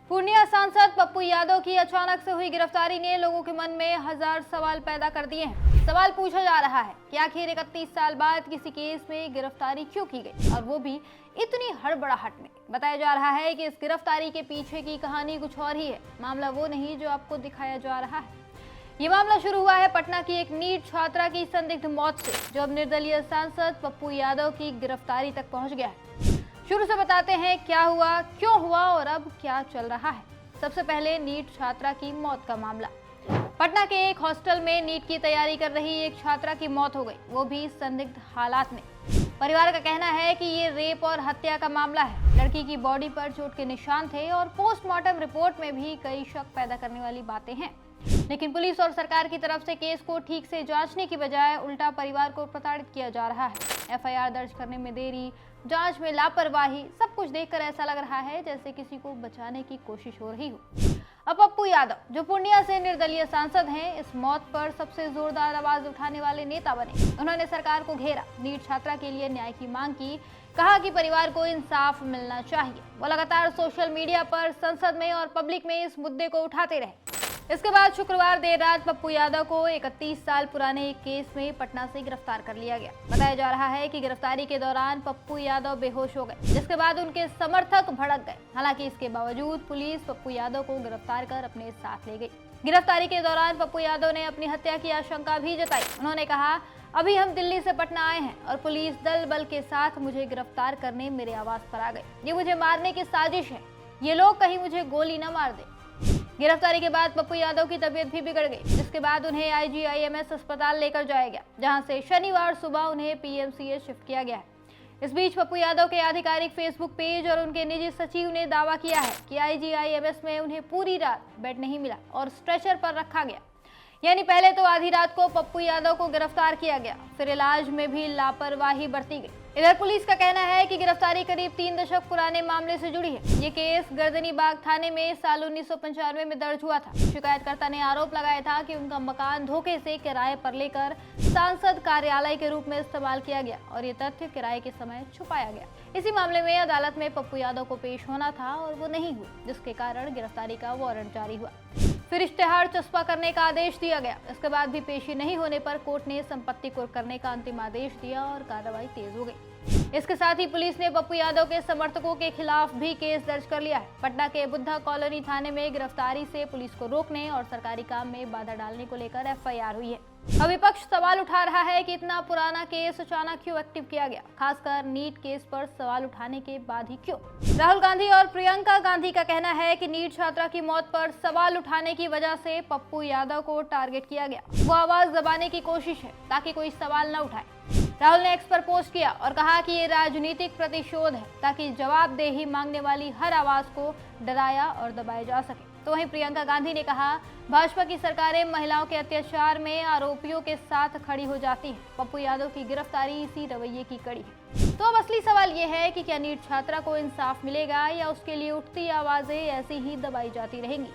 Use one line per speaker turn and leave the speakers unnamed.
पूर्णिया सांसद पप्पू यादव की अचानक से हुई गिरफ्तारी ने लोगों के मन में हजार सवाल पैदा कर दिए हैं। सवाल पूछा जा रहा है कि आखिर 31 साल बाद किसी केस में गिरफ्तारी क्यों की गई और वो भी इतनी हड़बड़ाहट में। बताया जा रहा है कि इस गिरफ्तारी के पीछे की कहानी कुछ और ही है। मामला वो नहीं जो आपको दिखाया जा रहा है। ये मामला शुरू हुआ है पटना की एक नीट छात्रा की संदिग्ध मौत से, जो अब निर्दलीय सांसद पप्पू यादव की गिरफ्तारी तक पहुंच गया है। शुरू से बताते हैं क्या हुआ, क्यों हुआ और अब क्या चल रहा है। सबसे पहले नीट छात्रा की मौत का मामला। पटना के एक हॉस्टल में नीट की तैयारी कर रही एक छात्रा की मौत हो गई, वो भी संदिग्ध हालात में। परिवार का कहना है कि ये रेप और हत्या का मामला है। लड़की की बॉडी पर चोट के निशान थे और पोस्टमार्टम रिपोर्ट में भी कई शक पैदा करने वाली बातें हैं। लेकिन पुलिस और सरकार की तरफ से केस को ठीक से जांचने की बजाय उल्टा परिवार को प्रताड़ित किया जा रहा है। एफआईआर दर्ज करने में देरी, जांच में लापरवाही, सब कुछ देखकर ऐसा लग रहा है जैसे किसी को बचाने की कोशिश हो रही हो। अब पप्पू यादव, जो पूर्णिया से निर्दलीय सांसद हैं, इस मौत पर सबसे जोरदार आवाज उठाने वाले नेता बने। उन्होंने सरकार को घेरा, नीट छात्रा के लिए न्याय की मांग की, कहा कि परिवार को इंसाफ मिलना चाहिए। वो लगातार सोशल मीडिया पर, संसद में और पब्लिक में इस मुद्दे को उठाते रहे। इसके बाद शुक्रवार देर रात पप्पू यादव को 31 साल पुराने एक केस में पटना से गिरफ्तार कर लिया गया। बताया जा रहा है कि गिरफ्तारी के दौरान पप्पू यादव बेहोश हो गए, जिसके बाद उनके समर्थक भड़क गए। हालांकि इसके बावजूद पुलिस पप्पू यादव को गिरफ्तार कर अपने साथ ले गई। गिरफ्तारी के दौरान पप्पू यादव ने अपनी हत्या की आशंका भी जताई। उन्होंने कहा, अभी हम दिल्ली से पटना आए हैं और पुलिस दल बल के साथ मुझे गिरफ्तार करने मेरे आवास पर आ गए। ये मुझे मारने की साजिश है। ये लोग कहीं मुझे गोली न मार दे। गिरफ्तारी के बाद पप्पू यादव की तबीयत भी बिगड़ गई, जिसके बाद उन्हें IGIMS अस्पताल लेकर जाया गया, जहां से शनिवार सुबह उन्हें PMCH शिफ्ट किया गया है। इस बीच पप्पू यादव के आधिकारिक फेसबुक पेज और उनके निजी सचिव ने दावा किया है कि IGIMS में उन्हें पूरी रात बेड नहीं मिला और स्ट्रेचर पर रखा गया। यानी पहले तो आधी रात को पप्पू यादव को गिरफ्तार किया गया, फिर इलाज में भी लापरवाही बरती गई। इधर पुलिस का कहना है कि गिरफ्तारी करीब 3 दशक पुराने मामले से जुड़ी है। ये केस गर्दनीबाग थाने में साल 1995 में दर्ज हुआ था। शिकायतकर्ता ने आरोप लगाया था कि उनका मकान धोखे से किराए पर लेकर सांसद कार्यालय के रूप में इस्तेमाल किया गया और ये तथ्य किराए के समय छुपाया गया। इसी मामले में अदालत में पप्पू यादव को पेश होना था और वो नहीं हुए, जिसके कारण गिरफ्तारी का वारंट जारी हुआ। फिर इश्तेहार चस्पा करने का आदेश दिया गया। इसके बाद भी पेशी नहीं होने पर कोर्ट ने संपत्ति कुर्क करने का अंतिम आदेश दिया और कार्रवाई तेज हो गई। इसके साथ ही पुलिस ने पप्पू यादव के समर्थकों के खिलाफ भी केस दर्ज कर लिया है। पटना के बुद्धा कॉलोनी थाने में गिरफ्तारी से पुलिस को रोकने और सरकारी काम में बाधा डालने को लेकर FIR हुई है। अब विपक्ष सवाल उठा रहा है कि इतना पुराना केस अचानक क्यों एक्टिव किया गया, खासकर नीट केस पर सवाल उठाने के बाद ही क्यों। राहुल गांधी और प्रियंका गांधी का कहना है कि नीट छात्रा की मौत पर सवाल उठाने की वजह से पप्पू यादव को टारगेट किया गया। वो आवाज दबाने की कोशिश है ताकि कोई सवाल न उठाए। राहुल ने एक्स पर पोस्ट किया और कहा कि ये राजनीतिक प्रतिशोध है ताकि जवाबदेही मांगने वाली हर आवाज को डराया और दबाया जा सके। तो वहीं प्रियंका गांधी ने कहा, भाजपा की सरकारें महिलाओं के अत्याचार में आरोपियों के साथ खड़ी हो जाती है। पप्पू यादव की गिरफ्तारी इसी रवैये की कड़ी है। तो अब असली सवाल ये है कि क्या नीट छात्रा को इंसाफ मिलेगा या उसके लिए उठती आवाजें ऐसी ही दबाई जाती रहेंगी।